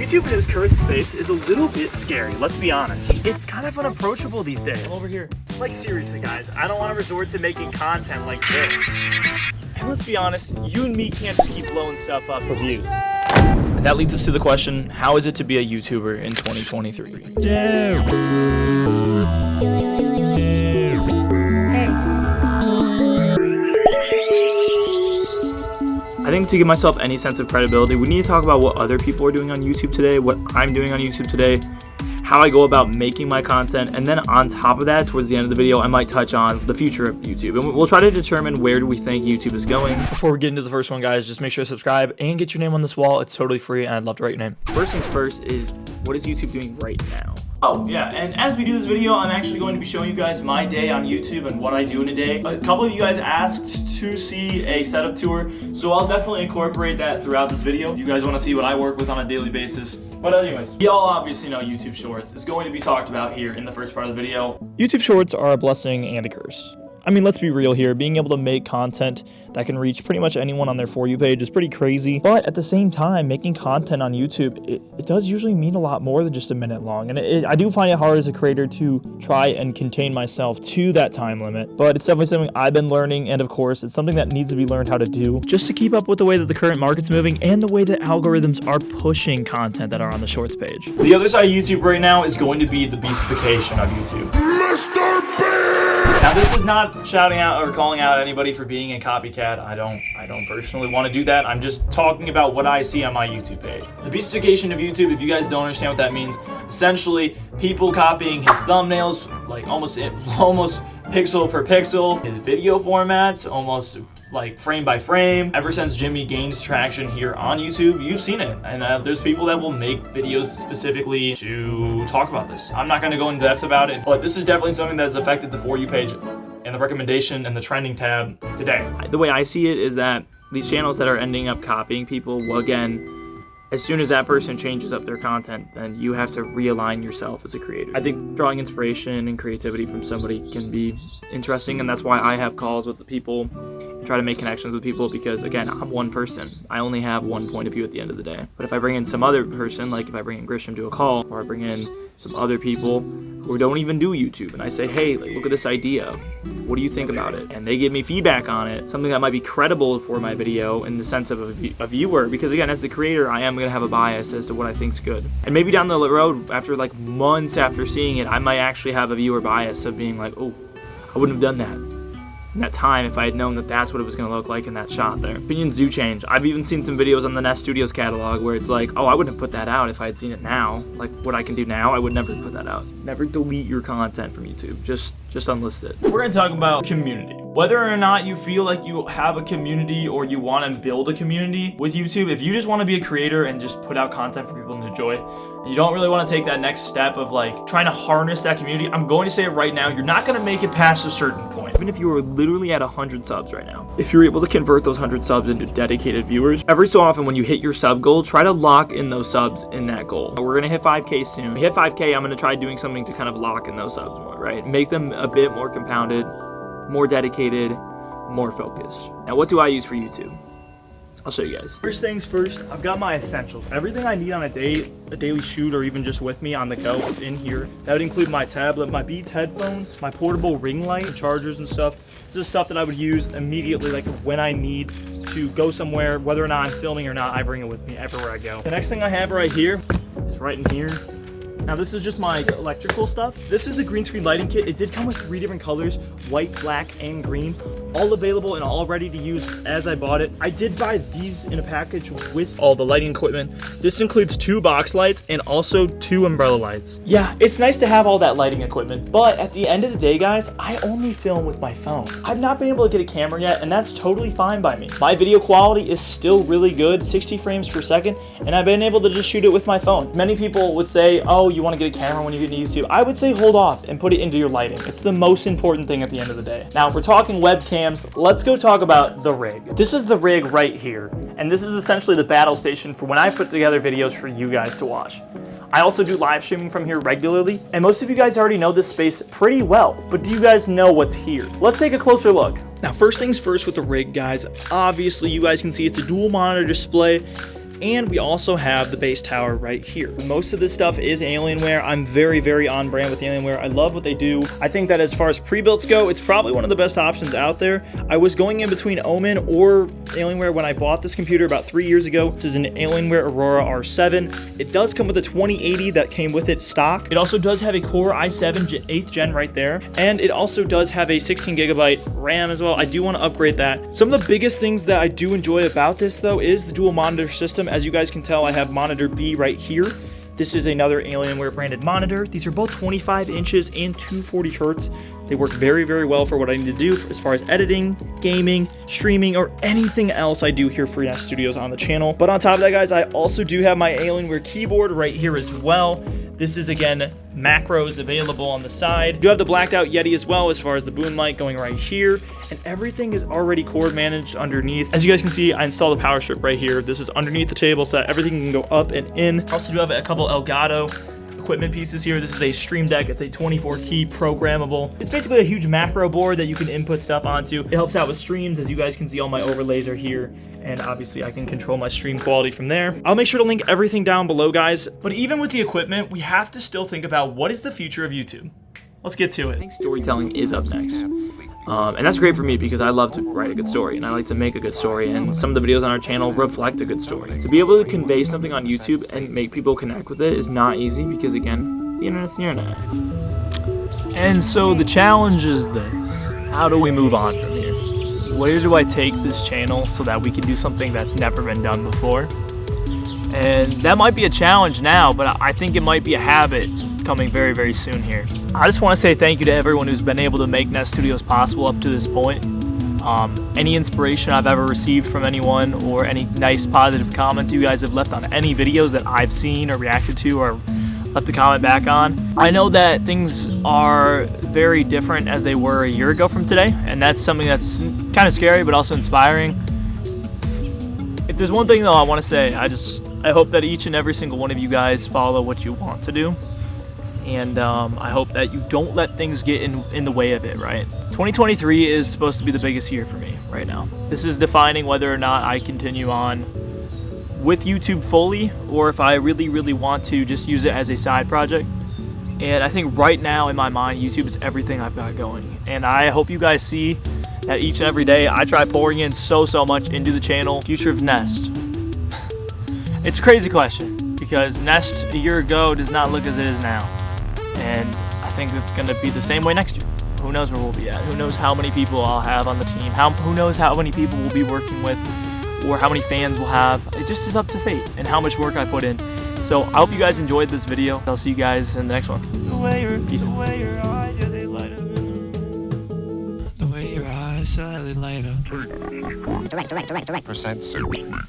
YouTube in its current space is a little bit scary, let's be honest. It's kind of unapproachable these days. Come over here. Like seriously guys, I don't want to resort to making content like this. And let's be honest, you and me can't just keep blowing stuff up for views. And that leads us to the question, how is it to be a YouTuber in 2023? I think to give myself any sense of credibility, we need to talk about what other people are doing on YouTube today, what I'm doing on YouTube today, how I go about making my content, and then on top of that, towards the end of the video, I might touch on the future of YouTube. And we'll try to determine where do we think YouTube is going. Before we get into the first one, guys, just make sure to subscribe and get your name on this wall. It's totally free, and I'd love to write your name. First things first is, what is YouTube doing right now? Oh, yeah, and as we do this video, I'm actually going to be showing you guys my day on YouTube and what I do in a day. A couple of you guys asked to see a setup tour, so I'll definitely incorporate that throughout this video. If you guys want to see what I work with on a daily basis. But anyways, y'all obviously know YouTube Shorts is going to be talked about here in the first part of the video. YouTube Shorts are a blessing and a curse. I mean, let's be real here. Being able to make content that can reach pretty much anyone on their For You page is pretty crazy. But at the same time, making content on YouTube, it does usually mean a lot more than just a minute long. And I do find it hard as a creator to try and contain myself to that time limit. But it's definitely something I've been learning. And of course, it's something that needs to be learned how to do just to keep up with the way that the current market's moving and the way that algorithms are pushing content that are on the Shorts page. The other side of YouTube right now is going to be the beastification of YouTube. Mr. Beast! Now, this is not shouting out or calling out anybody for being a copycat. I don't personally want to do that. I'm just talking about what I see on my YouTube page. The beastification of YouTube, if you guys don't understand what that means, essentially people copying his thumbnails, like almost pixel per pixel, his video formats, almost like frame by frame. Ever since Jimmy gained traction here on YouTube, you've seen it. And there's people that will make videos specifically to talk about this. I'm not going to go in depth about it, but this is definitely something that has affected the For You page and the recommendation and the trending tab today. The way I see it is that these channels that are ending up copying people, well, again, as soon as that person changes up their content, then you have to realign yourself as a creator. I think drawing inspiration and creativity from somebody can be interesting, and that's why I have calls with the people and try to make connections with people, because again, I'm one person. I only have one point of view at the end of the day. But if I bring in some other person, like if I bring in Grisham to a call, or I bring in some other people who don't even do YouTube, and I say, hey, like, look at this idea. What do you think about it? And they give me feedback on it, something that might be credible for my video in the sense of a viewer, because again, as the creator, I am going to have a bias as to what I think's good. And maybe down the road, after like months after seeing it, I might actually have a viewer bias of being like, oh, I wouldn't have done that in that time if I had known that that's what it was going to look like in that shot there. Opinions do change. I've even seen some videos on the Nest Studios catalog where it's like, oh, I wouldn't have put that out if I had seen it now. Like what I can do now, I would never put that out. Never delete your content from YouTube. Just unlist it. We're going to talk about community. Whether or not you feel like you have a community or you want to build a community with YouTube, if you just want to be a creator and just put out content for people to enjoy, and you don't really want to take that next step of like trying to harness that community, I'm going to say it right now, you're not going to make it past a certain point. Even if you were literally at 100 subs right now, if you're able to convert those 100 subs into dedicated viewers, every so often when you hit your sub goal, try to lock in those subs in that goal. We're going to hit 5K soon. When we hit 5K, I'm going to try doing something to kind of lock in those subs more, right? Make them a bit more compounded, more dedicated, more focused. Now, what do I use for YouTube? I'll show you guys. First things first, I've got my essentials. Everything I need on a daily shoot or even just with me on the go is in here. That would include my tablet, my Beats headphones, my portable ring light, chargers and stuff. This is stuff that I would use immediately, like when I need to go somewhere, whether or not I'm filming or not, I bring it with me everywhere I go. The next thing I have right here is right in here. Now this is just my electrical stuff. This is the green screen lighting kit. It did come with 3 different colors, white, black, and green, all available and all ready to use as I bought it. I did buy these in a package with all the lighting equipment. This includes 2 box lights and also 2 umbrella lights. Yeah, it's nice to have all that lighting equipment, but at the end of the day, guys, I only film with my phone. I've not been able to get a camera yet, and that's totally fine by me. My video quality is still really good, 60 frames per second, and I've been able to just shoot it with my phone. Many people would say, oh, you want to get a camera when you get into YouTube. I would say hold off and put it into your lighting. It's the most important thing at the end of the day. Now, if we're talking webcams, let's go talk about the rig. This is the rig right here, and this is essentially the battle station for when I put together videos for you guys to watch. I also do live streaming from here regularly, and most of you guys already know this space pretty well, but do you guys know what's here? Let's take a closer look. Now, first things first with the rig, guys. Obviously, you guys can see it's a dual monitor display. And we also have the base tower right here. Most of this stuff is Alienware. I'm very, very on brand with Alienware. I love what they do. I think that as far as pre-builts go, it's probably one of the best options out there. I was going in between Omen or Alienware when I bought this computer about 3 years ago. This is an Alienware Aurora R7. It does come with a 2080 that came with it stock. It also does have a Core i7 8th gen right there. And it also does have a 16 gigabyte RAM as well. I do want to upgrade that. Some of the biggest things that I do enjoy about this though is the dual monitor system. As you guys can tell, I have monitor B right here. This is another Alienware branded monitor. These are both 25 inches and 240 hertz. They work very, very well for what I need to do as far as editing, gaming, streaming, or anything else I do here for Nest Studios on the channel. But on top of that, guys, I also do have my Alienware keyboard right here as well. This is, again, macros available on the side. You have the blacked out Yeti as well as far as the boom light going right here. And everything is already cord managed underneath. As you guys can see, I installed a power strip right here. This is underneath the table so that everything can go up and in. I also do have a couple Elgato equipment pieces here. This is a Stream Deck. It's a 24 key programmable. It's basically a huge macro board that you can input stuff onto. It helps out with streams. As you guys can see, all my overlays are here, and obviously I can control my stream quality from there. I'll make sure to link everything down below, guys. But even with the equipment, we have to still think about what is the future of YouTube. Let's get to it. I think storytelling is up next. And that's great for me because I love to write a good story and I like to make a good story, and some of the videos on our channel reflect a good story. To be able to convey something on YouTube and make people connect with it is not easy because, again, the internet's the internet. And so the challenge is this: how do we move on from here? Where do I take this channel so that we can do something that's never been done before? And that might be a challenge now, but I think it might be a habit coming very, very soon here. I just want to say thank you to everyone who's been able to make Nest Studios possible up to this point. Any inspiration I've ever received from anyone, or any nice positive comments you guys have left on any videos that I've seen or reacted to or left a comment back on. I know that things are very different as they were a year ago from today, and that's something that's kind of scary but also inspiring. If there's one thing though I want to say, I hope that each and every single one of you guys follow what you want to do. And I hope that you don't let things get in the way of it, right? 2023 is supposed to be the biggest year for me right now. This is defining whether or not I continue on with YouTube fully, or if I really, really want to just use it as a side project. And I think right now in my mind, YouTube is everything I've got going. And I hope you guys see that each and every day I try pouring in so much into the channel. Future of Nest. It's a crazy question because Nest a year ago does not look as it is now. And I think it's going to be the same way next year. Who knows where we'll be at? Who knows how many people I'll have on the team? Who knows how many people we'll be working with, or how many fans we'll have? It just is up to fate and how much work I put in. So I hope you guys enjoyed this video. I'll see you guys in the next one. Peace. The way your eyes, yeah, they light up. The way your eyes, yeah, they light up. Direct. Percent super.